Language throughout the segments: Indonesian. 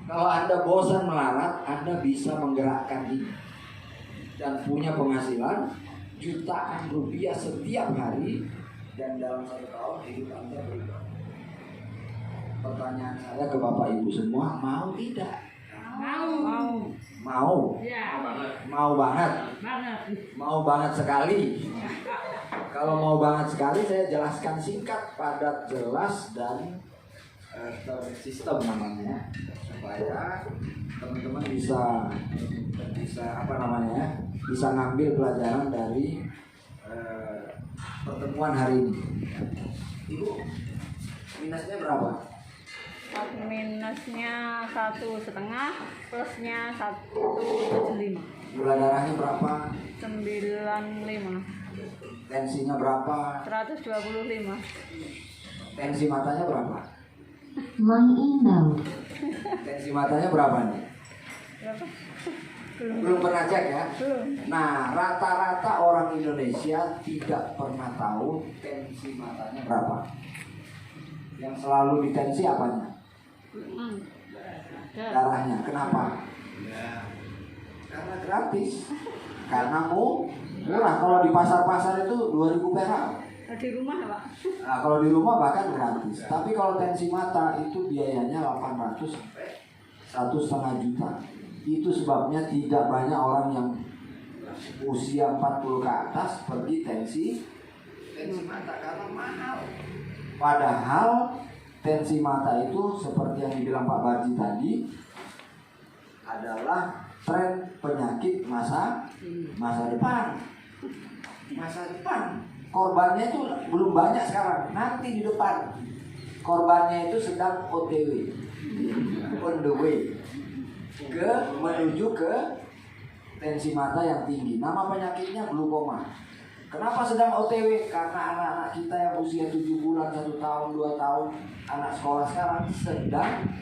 Kalau Anda bosan melarat, Anda bisa menggerakkan ini dan punya penghasilan jutaan rupiah setiap hari, dan dalam 1 tahun hidup Anda berubah. Pertanyaan saya ke Bapak Ibu semua, mau tidak? Mau. Ya. Mau banget. Mau banget sekali. Kalau mau banget sekali, saya jelaskan singkat, padat, jelas, dan sistem namanya, supaya teman-teman bisa bisa ngambil pelajaran dari pertemuan hari ini. Ibu, minusnya berapa? Minusnya 1,5, plusnya 1,75. Gula darahnya berapa? 95. Tensinya berapa? 125. Tensi matanya berapa? Mengimbau. Tensi matanya berapa nih? Berapa? Belum pernah cek ya? Belum. Nah, rata-rata orang Indonesia tidak pernah tahu tensi matanya berapa. Yang selalu ditensi apanya? Darahnya. Kenapa? Karena gratis. Karena murah. Kalau di pasar-pasar itu 2.000 perak. Di rumah Pak? Nah, kalau di rumah bahkan gratis. Tapi kalau tensi mata itu biayanya 800 sampai 1,5 juta. Itu sebabnya tidak banyak orang yang usia 40 ke atas pergi tensi mata, karena mahal. Padahal tensi mata itu seperti yang dibilang Pak Barji tadi, adalah tren penyakit masa depan. Masa depan. Korbannya itu belum banyak sekarang, nanti di depan. Korbannya itu sedang OTW, on the way, menuju ke tensi mata yang tinggi. Nama penyakitnya glaukoma. Kenapa sedang OTW? Karena anak-anak kita yang usia 7 bulan, 1 tahun, 2 tahun, anak sekolah sekarang sedang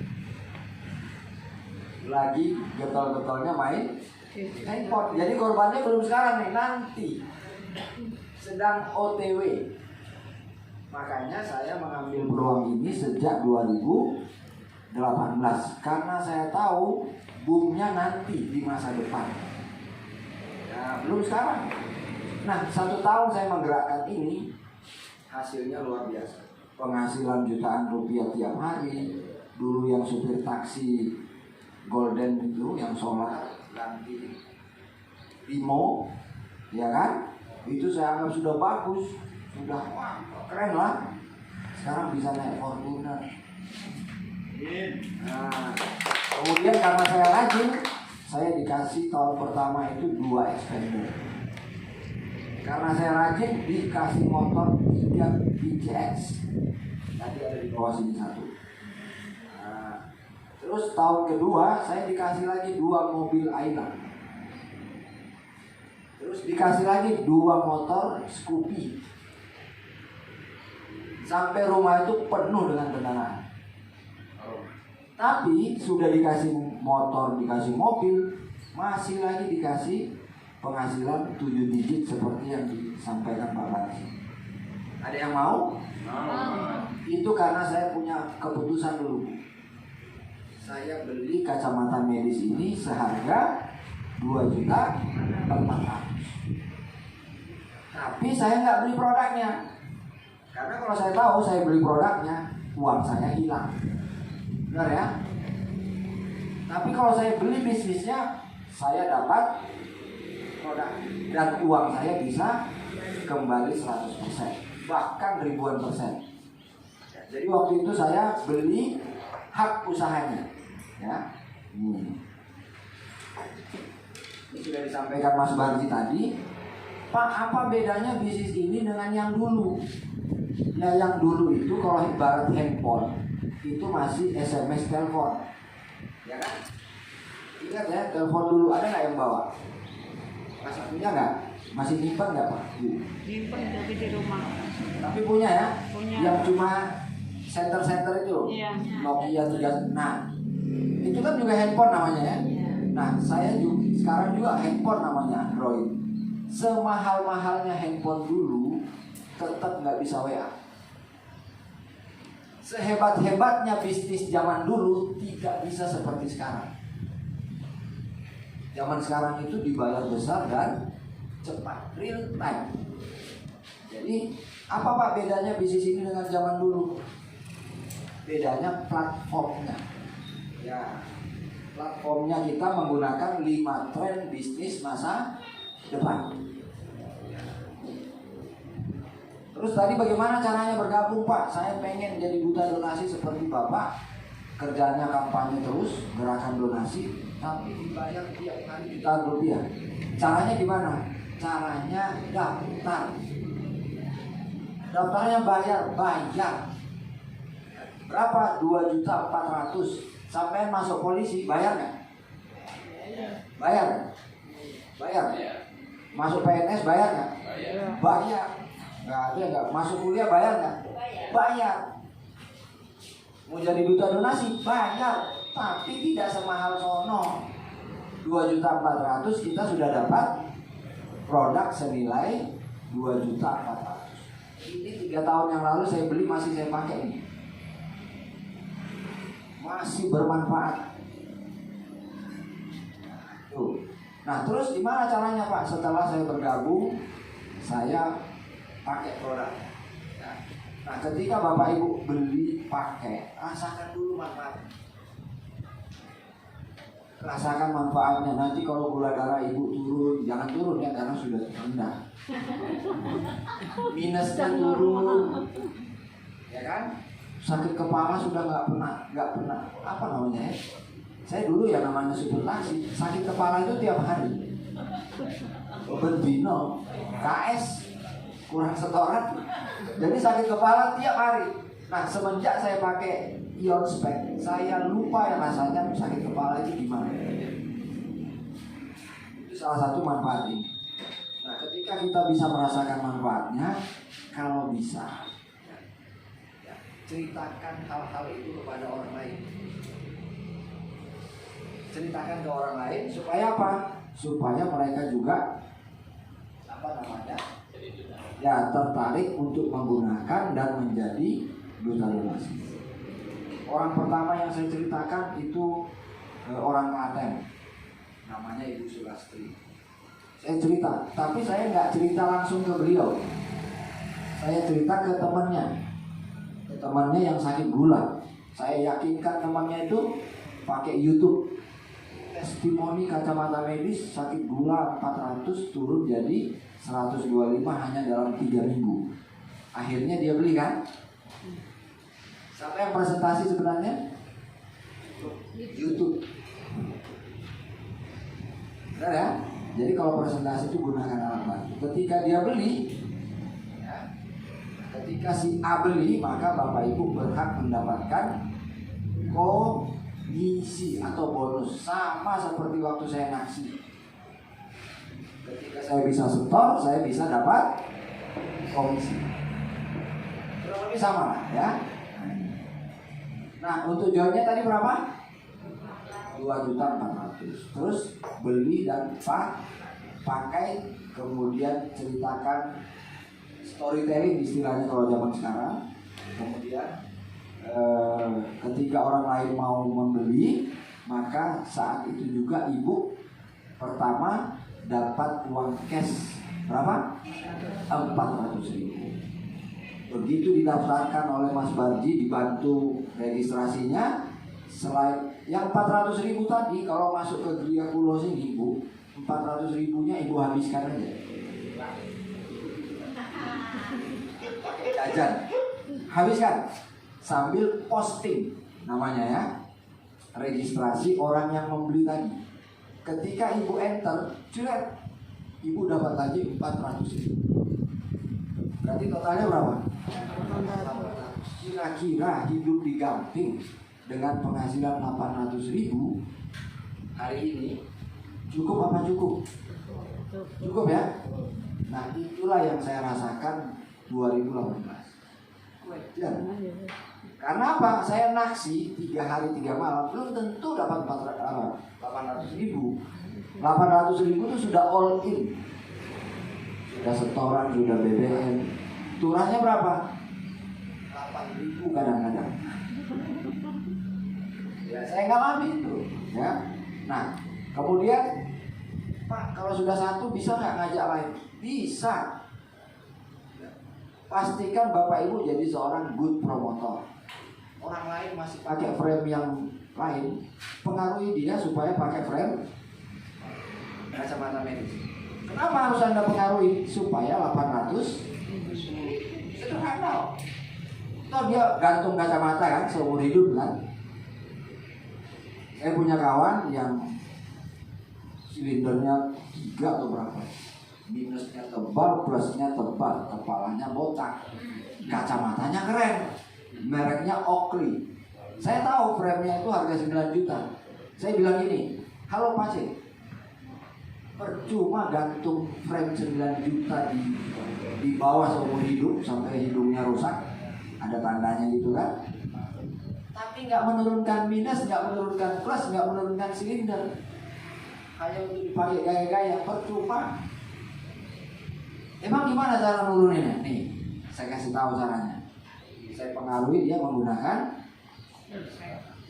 lagi getol-getolnya main handphone. Jadi korbannya belum sekarang nih, nanti sedang OTW. Makanya saya mengambil peluang ini sejak 2018, karena saya tahu boomnya nanti di masa depan. Ya, belum sekarang. Nah, 1 tahun saya menggerakkan ini, hasilnya luar biasa. Penghasilan jutaan rupiah tiap hari. Dulu yang supir taksi Golden itu, yang solar ganti Limo, ya kan? Itu saya anggap sudah bagus, sudah wah, keren lah. Sekarang bisa naik Fortuner. Nah, kemudian karena saya rajin, saya dikasih tahun pertama itu 2 expander. Karena saya rajin, dikasih motor 3 PCX. Tadi ada di bawah sini 1. Nah, terus tahun kedua saya dikasih lagi 2 mobil Ayla. Terus dikasih lagi 2 motor Scoopy. Sampai rumah itu penuh dengan kendaraan. Tapi sudah dikasih motor, dikasih mobil, masih lagi dikasih penghasilan 7 digit seperti yang disampaikan Pak Barji. Ada yang mau? Itu karena saya punya keputusan dulu. Saya beli kacamata medis ini seharga 2.400.000. Tapi saya nggak beli produknya, karena kalau saya tahu saya beli produknya, uang saya hilang. Benar ya? Tapi kalau saya beli bisnisnya, saya dapat produk dan uang saya bisa kembali 100%, bahkan ribuan persen. Jadi waktu itu saya beli hak usahanya, ya. Ini sudah disampaikan Mas Barji tadi. Pak, apa bedanya bisnis ini dengan yang dulu? Ya, yang dulu itu kalau ibarat handphone itu masih SMS telepon, ya kan? Ingat ya, telepon dulu ada nggak yang bawa? Masih punya nggak? Masih nyimpan nggak Pak? Nyimpen tapi di rumah. Tapi punya ya? Punya. Yang cuma center itu, Iya. Nokia 3. Nah, itu kan juga handphone namanya ya. Nah, saya juga sekarang juga handphone namanya Android. Semahal-mahalnya handphone dulu, tetap nggak bisa WA. Sehebat-hebatnya bisnis zaman dulu tidak bisa seperti sekarang. Zaman sekarang itu dibayar besar dan cepat, real time. Jadi apa Pak bedanya bisnis ini dengan zaman dulu? Bedanya platformnya. Ya, platformnya kita menggunakan 5 tren bisnis masa depan. Terus tadi bagaimana caranya bergabung Pak? Saya pengen jadi duta donasi seperti Bapak. Kerjanya kampanye terus, gerakan donasi, tapi dibayar tiap hari jutaan rupiah. Caranya gimana? Caranya daftar. Daftarnya bayar. Berapa? 2.400.000. Sampai masuk polisi, bayar nggak? Bayar. Masuk PNS, bayar nggak? Bayar. Nggak ada nggak? Masuk kuliah, bayar nggak? Bayar. Mau jadi duta donasi, bayar. Tapi tidak semahal sono. 2.400.000 kita sudah dapat produk senilai 2.400.000. Ini 3 tahun yang lalu saya beli, masih saya pakai ini. Masih bermanfaat. Tuh. Nah terus gimana caranya Pak? Setelah saya bergabung, saya pakai produk. Nah ketika Bapak Ibu beli pakai, rasakan dulu manfaatnya. Rasakan manfaatnya. Nanti kalau gula darah Ibu turun, jangan turun ya karena sudah rendah. Minusnya turun, ya kan? Sakit kepala sudah nggak pernah apa namanya ya? Saya dulu ya namanya suplementasi, sakit kepala itu tiap hari. Bentino, KS kurang setoran, jadi sakit kepala tiap hari. Nah semenjak saya pakai Ion Spec, saya lupa yang rasanya sakit kepala itu gimana. Itu salah satu manfaat ini. Nah ketika kita bisa merasakan manfaatnya, kalau bisa ceritakan hal-hal itu kepada orang lain. Ceritakan ke orang lain supaya apa? Supaya mereka juga ya tertarik untuk menggunakan dan menjadi duta donasi. Orang pertama yang saya ceritakan itu orang Klaten, namanya Ibu Sulastri. Saya cerita, tapi saya nggak cerita langsung ke beliau. Saya cerita ke temannya yang sakit gula. Saya yakinkan temannya itu pakai YouTube. Testimoni kacamata medis sakit gula 400 turun jadi 125 hanya dalam 3 minggu. Akhirnya dia beli kan? Siapa yang presentasi sebenarnya? YouTube. Benar ya? Jadi kalau presentasi itu gunakan alat bantu. Ketika dia beli, ya, ketika si A beli, maka Bapak Ibu berhak mendapatkan komisi atau bonus sama seperti waktu saya naksi. Ketika saya bisa setor, saya bisa dapat komisi. Kurang lebih sama lah ya. Nah untuk joinnya tadi berapa? 2.400.000. Terus beli dan pakai, kemudian ceritakan storytelling istilahnya kalau zaman sekarang. Kemudian ketika orang lain mau membeli, maka saat itu juga ibu pertama dapat uang cash berapa? 400.000. Begitu didaftarkan oleh Mas Barji, dibantu registrasinya. Selain yang 400.000 tadi, kalau masuk ke Gria Kulo sini ibu, 400.000-nya ibu habiskan aja. Pakai jajan, habiskan. Sambil posting namanya ya, registrasi orang yang membeli tadi. Ketika ibu enter, cuek, ibu dapat lagi 400.000. Berarti totalnya berapa? Kira-kira hidup di Gamping dengan penghasilan 800.000 hari ini cukup apa cukup? Cukup ya? Nah itulah yang saya rasakan 2018. Karena apa? Saya naksi 3 hari 3 malam belum tentu dapat 800.000. 800.000 itu sudah all in, sudah setoran, sudah BBM. Turunnya berapa? 8 4.000 kadang-kadang. Ya, saya ngalami itu. Ya. Nah, kemudian Pak, kalau sudah satu bisa nggak ngajak lain? Bisa. Pastikan Bapak Ibu jadi seorang good promotor. Orang lain masih pakai frame yang lain, pengaruhi dia supaya pakai frame kacamata medis. Kenapa harus Anda pengaruhi? Supaya 800 sederhana. Toh dia gantung kacamata kan seumur hidup kan. Saya punya kawan yang silindernya 3 atau berapa, minusnya tebal, plusnya tebal, kepalanya botak, kacamatanya keren, mereknya Oakley. Saya tahu frame-nya itu harga 9 juta. Saya bilang ini, halo Pak C, percuma gantung frame 9 juta di bawah seumur hidup sampai hidungnya rusak, ada tandanya gitu kan, tapi nggak menurunkan minus, nggak menurunkan plus, nggak menurunkan silinder, hanya untuk dipakai gaya-gaya, percuma. Emang gimana cara nuruninnya? Nih, saya kasih tahu caranya. Saya pengaruhi dia menggunakan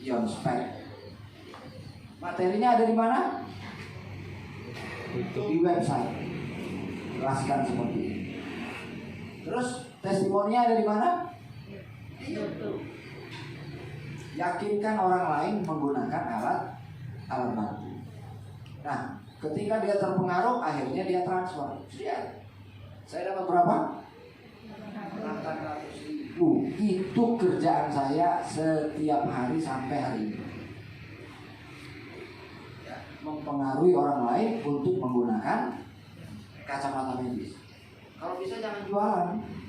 ion spec. Materinya ada di mana? Di website. Jelaskan seperti ini. Terus testimoninya ada di mana? Di YouTube. Yakinkan orang lain menggunakan alat bantu. Nah, ketika dia terpengaruh, akhirnya dia transfer. Lihat, saya dapat berapa? 800.000. Itu kerjaan saya setiap hari sampai hari ini. Ya, mempengaruhi orang lain untuk menggunakan kacamata medis. Kalau bisa jangan jualan.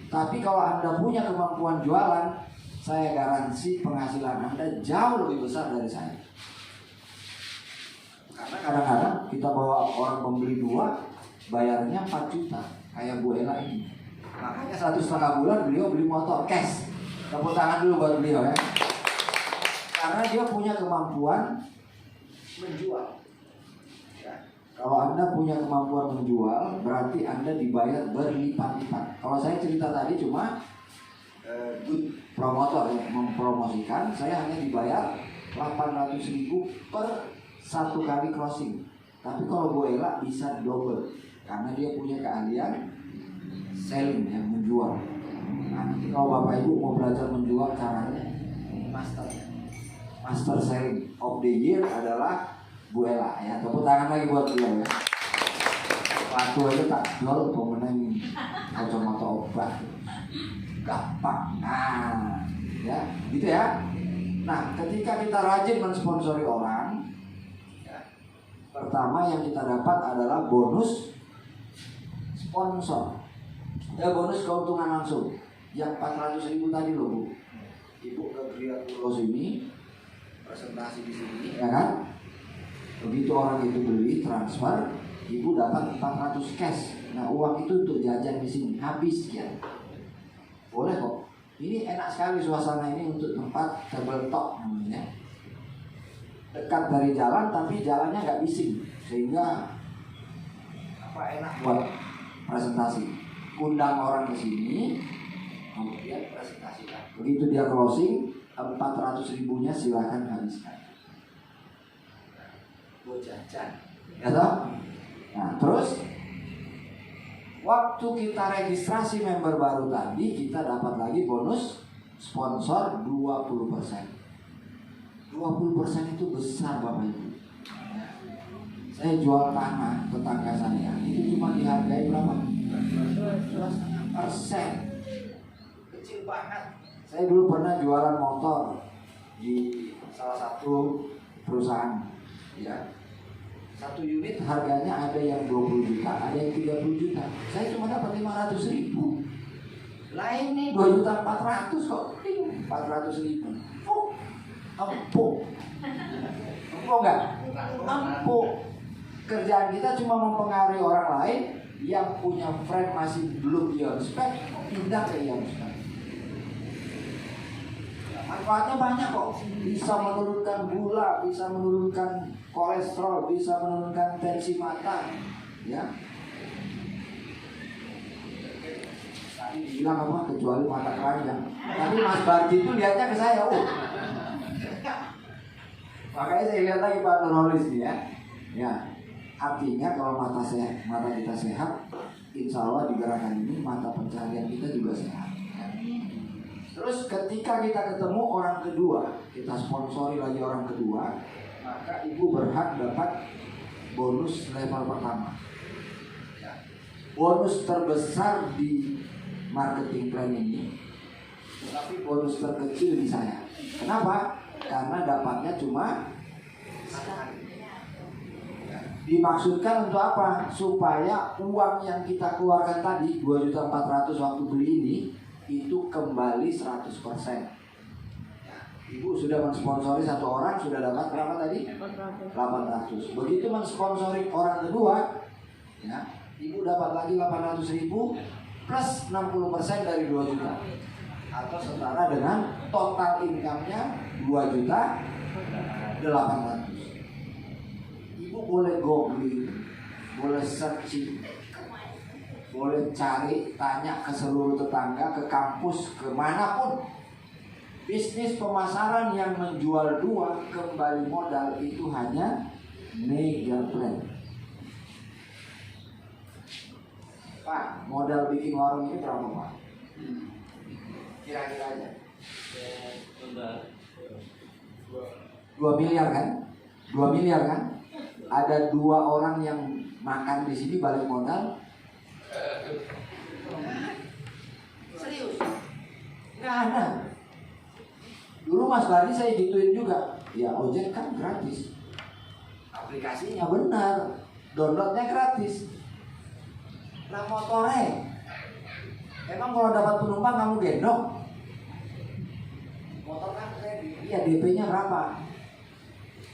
Tapi kalau Anda punya kemampuan jualan, saya garansi penghasilan Anda jauh lebih besar dari saya. Karena kadang-kadang kita bawa orang pembeli 2, bayarnya 4 juta. Kayak Bu Ella ini. Makanya 1,5 bulan beliau beli motor cash. Tepuk tangan dulu buat beliau ya. Karena dia punya kemampuan menjual. Ya. Kalau Anda punya kemampuan menjual, berarti Anda dibayar berlipat-lipat. Kalau saya cerita tadi cuma good promotor ya, mempromosikan, saya hanya dibayar 800.000 per 1 kali closing. Tapi kalau Bu Ella bisa double karena dia punya keahlian selling ya, menjual. Nah, kalau Bapak Ibu mau belajar menjual caranya, ini master selling of the year adalah Bu Ella ya. Tepuk tangan lagi buat beliau ya. Waktu aja tak jual pemenang kacamata obat. Gampang. Nah, ya, gitu ya. Nah, ketika kita rajin mensponsori orang, ya, pertama yang kita dapat adalah bonus sponsor. Ya, bonus keuntungan langsung. Yang 400.000 tadi loh Bu. Ibu ke Gria Pulau sini, presentasi di sini, ya kan? Begitu orang itu beli transfer, Ibu dapat 400 cash. Nah, uang itu untuk jajan di sini habis sekian. Boleh kok. Ini enak sekali suasana ini untuk tempat tabletop namanya. Dekat dari jalan tapi jalannya nggak bising sehingga enak buat presentasi. Undang orang ke sini, kemudian presentasikan. Begitu dia closing, 400.000-nya silakan habiskan. Buat jajan, ya toh? Nah terus waktu kita registrasi member baru tadi, kita dapat lagi bonus sponsor 20%. 20% itu besar Bapak Ibu. Saya jual tanah tetangga saya, itu cuma dihargai berapa? 2,5%. Kecil banget. Saya dulu pernah jualan motor di salah satu perusahaan, ya. 1 unit harganya ada yang 20 juta, ada yang 30 juta. Saya cuma dapat 500.000. Lain nih 2.400.000 kok. 400.000. Empuk. Empuk enggak? Empuk. Kerjaan kita cuma mempengaruhi orang lain yang punya frame masih belum ion spec, pindah ke ion spec. Manfaatnya banyak kok. Bisa menurunkan gula, bisa menurunkan kolesterol, bisa menurunkan tensi mata, ya. Tadi dibilang apa? Kecuali mata keranjang. Tapi Mas Bardi itu lihatnya ke saya. Oh. Makanya saya lihat lagi Pak Nurholis nih ya. Ya, artinya kalau mata kita sehat, insya Allah di gerakan ini mata pencaharian kita juga sehat. Ya. Terus ketika kita ketemu orang kedua, kita sponsori lagi orang kedua, maka ibu berhak dapat bonus level pertama. Ya. Bonus terbesar di marketing plan ini, tapi bonus terkecil di saya. Kenapa? Karena dapatnya cuma sekali. Dimaksudkan untuk apa? Supaya uang yang kita keluarkan tadi 2.400.000 waktu beli ini itu kembali 100%. Ibu sudah mensponsori satu orang, sudah dapat berapa tadi? 800. Begitu mensponsori orang kedua, ya, ibu dapat lagi 800.000 plus 60% dari 2 juta, atau setara dengan total income-nya 2.800.000. Ibu boleh googling, boleh searching, boleh cari, tanya ke seluruh tetangga, ke kampus, kemanapun. Bisnis pemasaran yang menjual 2 kembali modal itu hanya mega plan. Pak, modal bikin warung ini berapa Pak? Kira-kira aja 2 miliar kan? 2 miliar kan? Ada 2 orang yang makan di sini balik modal. Serius? Nggak ada. Dulu Mas Bani saya gituin juga. Ya ojek kan gratis, aplikasinya benar, downloadnya gratis. Nah motornya, emang kalau dapat penumpang kamu gendong? Motor kan kredit, iya DP-nya berapa?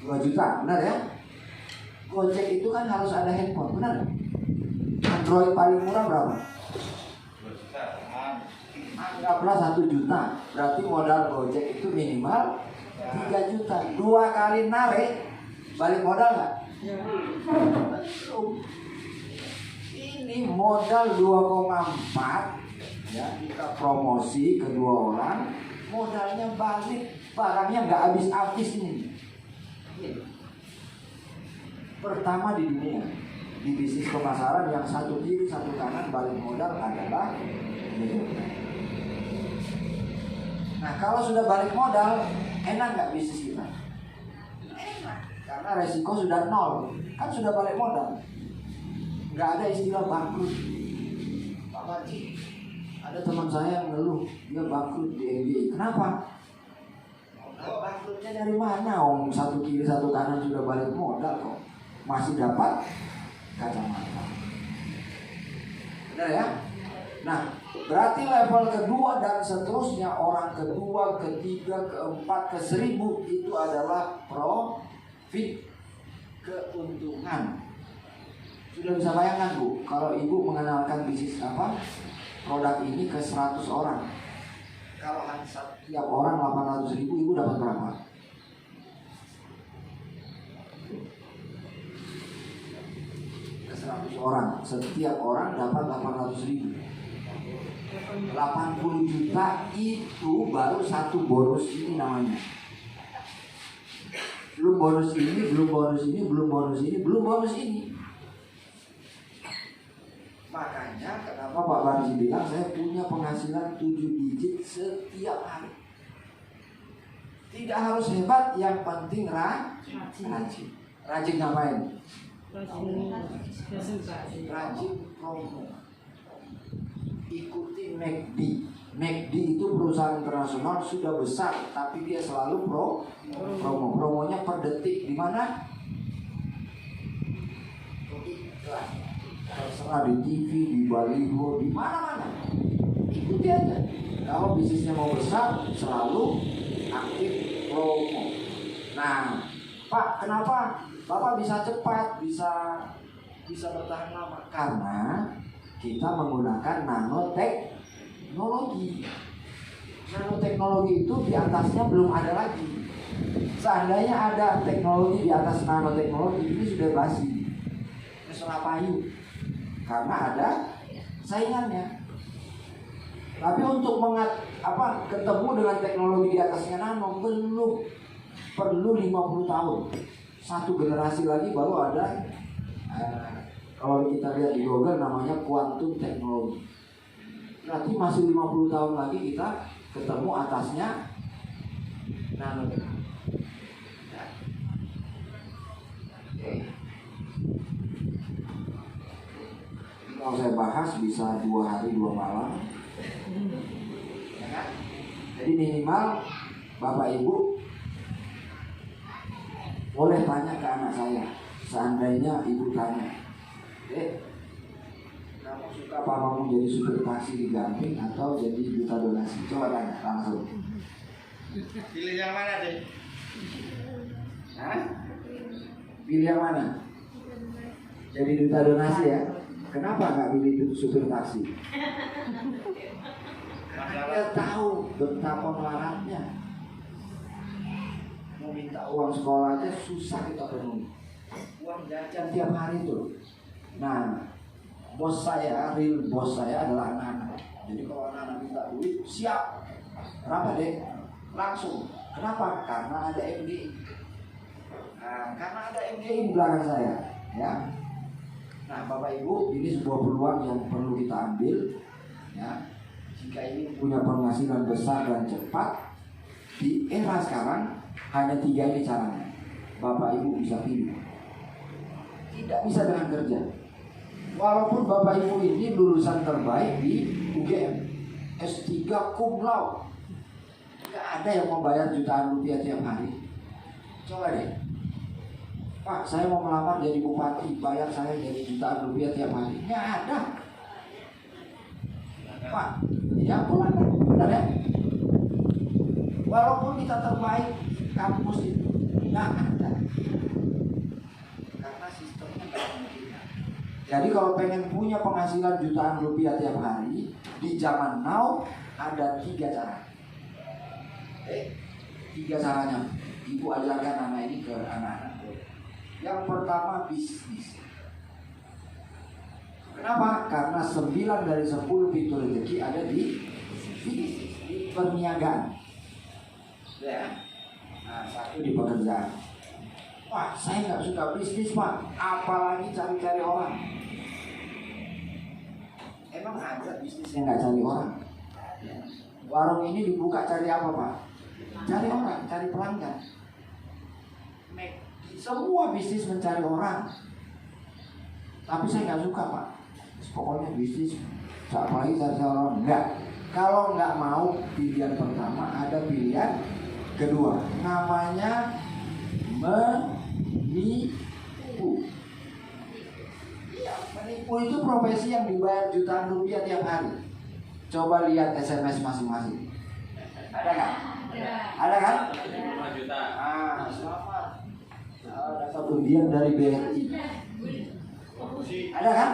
2 juta, benar ya? Gojek itu kan harus ada handphone, benar? Android paling murah berapa? 2 juta. Anggaplah 1 juta, berarti modal Gojek itu minimal 3 juta. 2 kali narik, balik modal nggak? Ini modal 2,4, ya, kita promosi ke 2 orang, modalnya balik, barangnya nggak habis-habis ini. Pertama di dunia, di bisnis pemasaran yang satu kiri satu kanan balik modal adalah milioner. Nah kalau sudah balik modal, enak nggak bisnis kita? Enak, karena resiko sudah 0, kan sudah balik modal. Nggak ada istilah bangkrut. Pak Haji, ada teman saya yang ngeluh, dia bangkrut di MBA. Kenapa? Bangkrutnya dari mana? Om satu kiri satu kanan sudah balik modal kok masih dapat kacamata. Benar ya? Nah, berarti level kedua dan seterusnya, orang kedua, ketiga, keempat, ke 1000 itu adalah profit, keuntungan. Sudah bisa bayangkan Bu, kalau ibu mengenalkan bisnis apa, produk ini ke 100 orang, kalau setiap orang 800.000, ibu dapat berapa? Ke 100 orang, setiap orang dapat 800.000. 80 juta itu baru satu bonus ini namanya. Belum bonus ini, belum bonus ini, belum bonus ini, belum bonus ini. Makanya kenapa Pak Barji bilang saya punya penghasilan 7 digit setiap hari. Tidak harus hebat, yang penting rajin. Rajin ngapain? Rajin promo. Ikuti McD. McD itu perusahaan internasional sudah besar, tapi dia selalu promo. Promonya per detik di mana? Iklan. Terserah di TV, di baliho, di mana-mana. Ikuti aja. Kalau bisnisnya mau besar, selalu aktif promo. Nah, Pak, kenapa Bapak bisa cepat, bisa bertahan lama? Karena kita menggunakan nanoteknologi. Nanoteknologi itu di atasnya belum ada lagi. Seandainya ada teknologi di atas nanoteknologi, ini sudah basi, sudah payu. Karena ada saingannya. Tapi untuk ketemu dengan teknologi di atasnya nano belum, perlu 50 tahun. Satu generasi lagi baru ada. Kalau kita lihat di Google namanya quantum teknologi. Berarti masih 50 tahun lagi kita ketemu atasnya nano. Ya. Oke. Kalau saya bahas bisa 2 hari 2 malam. Ya kan? Jadi minimal Bapak Ibu boleh tanya ke anak saya. Seandainya ibu tanya, kamu suka papamu jadi supir taksi di Gamping atau jadi duta donasi? Coba tanya langsung. Pilih yang mana deh? Hah? Pilih yang mana? Jadi duta donasi ya? Kenapa nggak pilih supir taksi? Dia tahu betapa melaratnya. Mau minta uang sekolah aja susah kita penuhi. Uang jajan tiap hari tuh. Nah, bos saya, real bos saya adalah anak-anak. Jadi kalau anak-anak minta duit, siap. Berapa deh? Langsung. Kenapa? Karena ada MDI. Nah, karena ada MDI di belakang saya, ya. Nah, Bapak Ibu, ini sebuah peluang yang perlu kita ambil, ya. Jika ingin punya penghasilan besar dan cepat di era sekarang, hanya 3 ini caranya. Bapak Ibu bisa pilih. Tidak bisa dengan kerja. Walaupun Bapak Ibu ini lulusan terbaik di UGM, S3 cum laude, nggak ada yang membayar jutaan rupiah tiap hari. Coba deh, Pak, saya mau melamar jadi bupati, bayar saya jadi jutaan rupiah tiap hari. Nggak ada. Pak, ya pulang, benar ya? Walaupun kita terbaik kampus itu, nggak ada. Karena sistemnya nggak memungkinkan. Jadi kalau pengen punya penghasilan jutaan rupiah tiap hari, di zaman now ada 3 cara. 3 caranya. Ibu ajarkan anak ini ke anak-anak. Yang pertama bisnis. Kenapa? Karena 9 dari 10 pintu rezeki ada di perniagaan. Ya. Nah, 1 di pekerjaan. Wah, saya nggak suka bisnis, Pak. Apalagi cari-cari orang. Emang ada bisnis yang nggak cari orang? Warung ini dibuka cari apa, Pak? Cari orang, cari pelanggan. Semua bisnis mencari orang. Tapi saya nggak suka, Pak. Pokoknya bisnis, apalagi cari orang. Enggak. Kalau nggak mau pilihan pertama, ada pilihan kedua. Namanya menipu. Ya, menipu itu profesi yang dibayar jutaan rupiah tiap hari. Coba lihat SMS masing-masing. Ada nggak? Ada kan? 5 juta. Ah, selamat. Dapat undian dari BRI. Ada kan?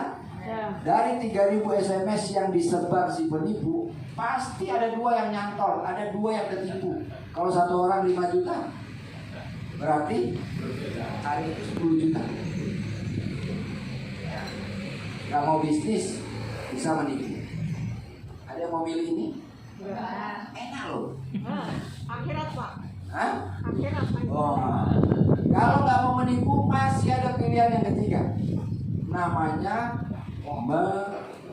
Dari 3.000 SMS yang disebar si penipu, pasti ada 2 yang nyantol, ada 2 yang ketipu. Kalau 1 orang 5 juta, berarti hari itu 10 juta. Gak mau bisnis, bisa menipu. Ada yang mau milih ini? Enak loh. Akhirat, Pak. Hah? Akhirat, Pak. Oh, kalau nggak mau menipu, masih ada pilihan yang ketiga. Namanya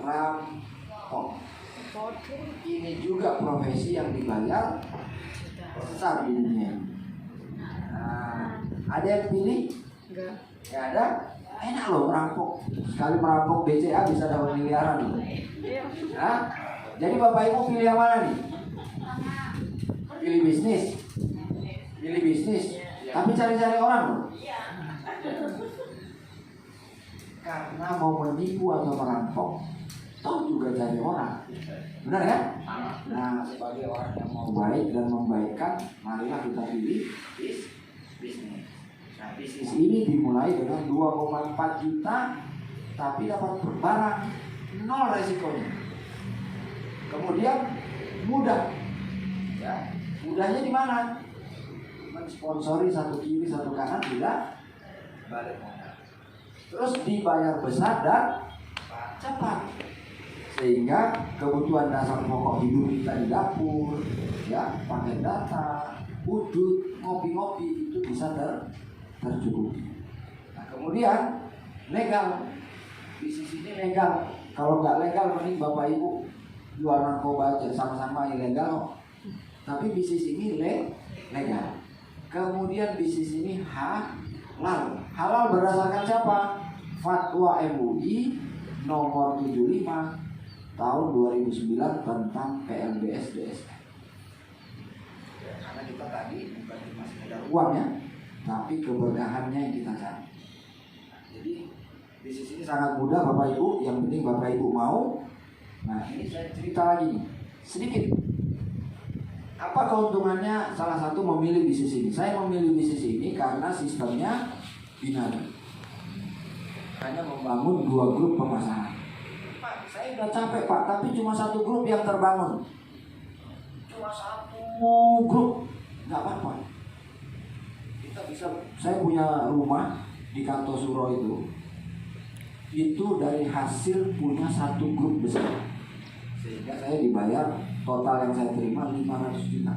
merampok. Ini juga profesi yang dibayar besar di dunia. Nah, ada yang pilih? Enggak. Ya ada. Enak loh merampok. Sekali merampok BCA bisa dapat miliaran loh. Iya. Nah, jadi Bapak Ibu pilih yang mana nih? Pilih bisnis. Pilih bisnis. Tapi cari-cari orang loh. Karena mau menipu atau merampok, toh juga cari orang. Benar kan? Nah, sebagai orang yang mau baik dan membaikkan, marilah kita pilih bisnis. Nah, bisnis ini dimulai dengan 2,4 juta, tapi dapat barang 0 resikonya. Kemudian mudah. Ya, mudahnya di mana? Mensponsori 1 kiri 1 kanan tidak balik modal. Terus dibayar besar dan cepat. Sehingga kebutuhan dasar pokok hidup kita di dapur, ya, pakai data, udut, ngopi-ngopi itu bisa tercukupi. Nah, kemudian legal, bisnis ini legal. Kalau nggak legal, mending bapak ibu jual narkoba aja, sama-sama ilegal. Tapi bisnis ini legal. Kemudian bisnis ini halal. Halal berdasarkan siapa? Fatwa MUI nomor 75 tahun 2009 tentang PLBS DSN. Karena kita tadi bukan cuma sekedar uangnya, tapi keberkahannya yang kita cari. Nah, jadi bisnis ini sangat mudah Bapak Ibu, yang penting Bapak Ibu mau. Nah, ini saya cerita lagi sedikit. Apa keuntungannya salah satu memilih bisnis ini? Saya memilih bisnis ini karena sistemnya binari. Hanya membangun 2 grup pemasaran. Pak, saya udah capek Pak, tapi cuma 1 grup yang terbangun. Cuma 1 grup, nggak apa-apa. Kita bisa, saya punya rumah di Kartosuro itu dari hasil punya 1 grup besar. Sehingga saya dibayar total yang saya terima 500 juta.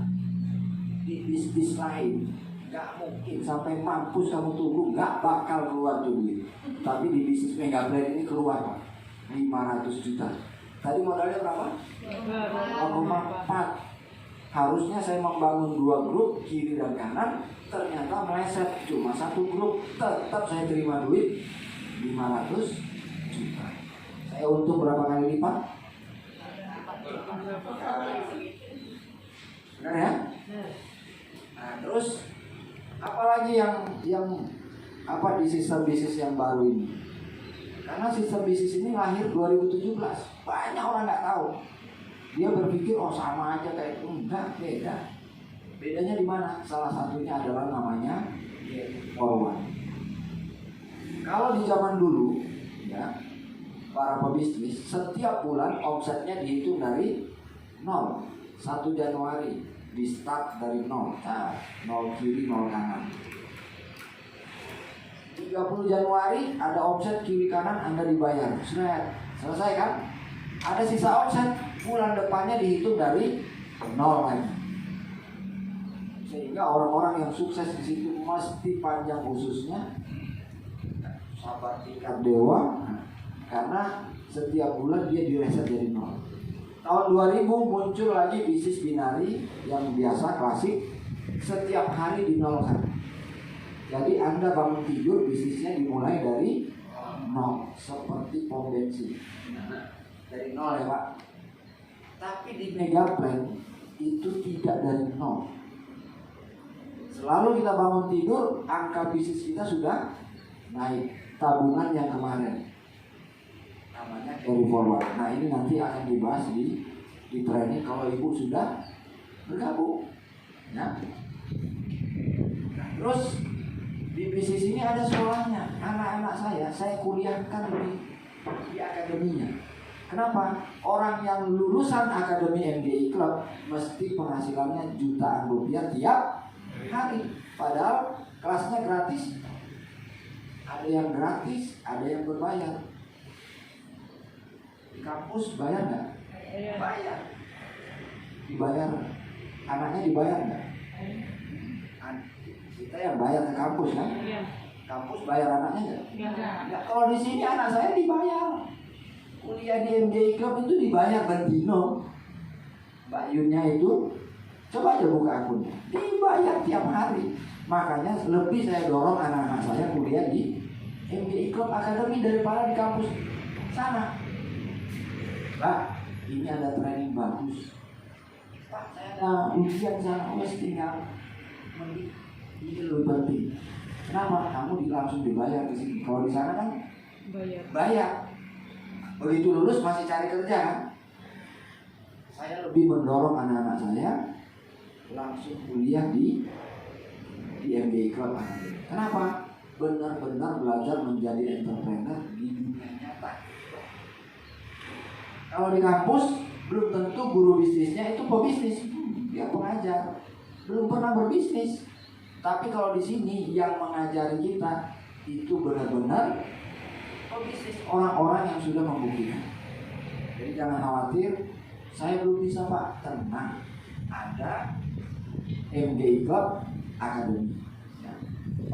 Di bisnis lain nggak mungkin sampai mampus kamu tunggu, nggak bakal keluar duit. Tapi di bisnis Mega Brand ini keluar Pak, 500 juta. Tadi modalnya berapa? 0,4. Harusnya saya membangun 2 grup kiri dan kanan, ternyata meleset cuma 1 grup. Tetap saya terima duit 500 juta. Saya untung berapa kali lipat? Benar ya? Nah, terus apalagi yang apa di sistem bisnis yang baru ini? Karena sistem bisnis ini lahir 2017. Banyak orang nggak tahu. Dia berpikir oh sama aja kayak itu. Enggak, beda. Bedanya di mana? Salah satunya adalah namanya forward. Kalau di zaman dulu, ya, para pebisnis setiap bulan omsetnya dihitung dari 0. 1 Januari di start dari 0. Nah, 0 kiri 0 kanan. 30 Januari ada omset kiri kanan Anda dibayar. Selesai kan? Ada sisa omset, bulan depannya dihitung dari 0 lagi. Sehingga orang-orang yang sukses di situ mesti panjang ususnya, sabar tingkat dewa, karena setiap bulan dia direset jadi 0. Tahun 2000 muncul lagi bisnis binari yang biasa klasik, setiap hari dinolkan. Jadi Anda bangun tidur bisnisnya dimulai dari 0, seperti pom bensin. Dari 0 ya Pak. Tapi di Mega Brand itu tidak dari 0. Selalu kita bangun tidur, angka bisnis kita sudah naik. Tabungan yang kemarin namanya carry forward. Nah ini nanti akan dibahas di training kalau ibu sudah bergabung. Ya. Nah, terus di bisnis ini ada sekolahnya. Anak-anak saya kuliahkan di akademinya. Kenapa? Orang yang lulusan akademi MDI Club mesti penghasilannya jutaan rupiah tiap hari. Padahal kelasnya gratis. Ada yang gratis, ada yang berbayar. Di kampus bayar nggak? Bayar. Dibayar. Anaknya dibayar nggak? Kita yang bayar ke kampus kan? Kampus bayar anaknya nggak? Nggak. Kalau di sini anak saya dibayar. Kuliah di MDI Club itu dibayar bendino. Mbak Yunnya itu coba aja buka akunnya, dibayar tiap hari. Makanya lebih saya dorong anak-anak saya kuliah di MDI Club Academy daripada di kampus sana. Pak, ini ada training bagus. Pak, saya ada ujian sana, wes tinggal menit. Ini lebih penting. Kenapa? Kamu langsung dibayar di sini. Kalau di sana kan bayar. Begitu lulus masih cari kerja kan? Saya lebih mendorong anak-anak saya langsung kuliah di MBA Club. Kenapa? Benar-benar belajar menjadi entrepreneur di dunia nyata. Kalau di kampus belum tentu guru bisnisnya itu pebisnis, dia pengajar, belum pernah berbisnis. Tapi kalau di sini yang mengajari kita itu benar-benar pebisnis, orang-orang yang sudah membuktikan. Jadi jangan khawatir, saya belum bisa Pak, tenang. Ada MGI Club Academy.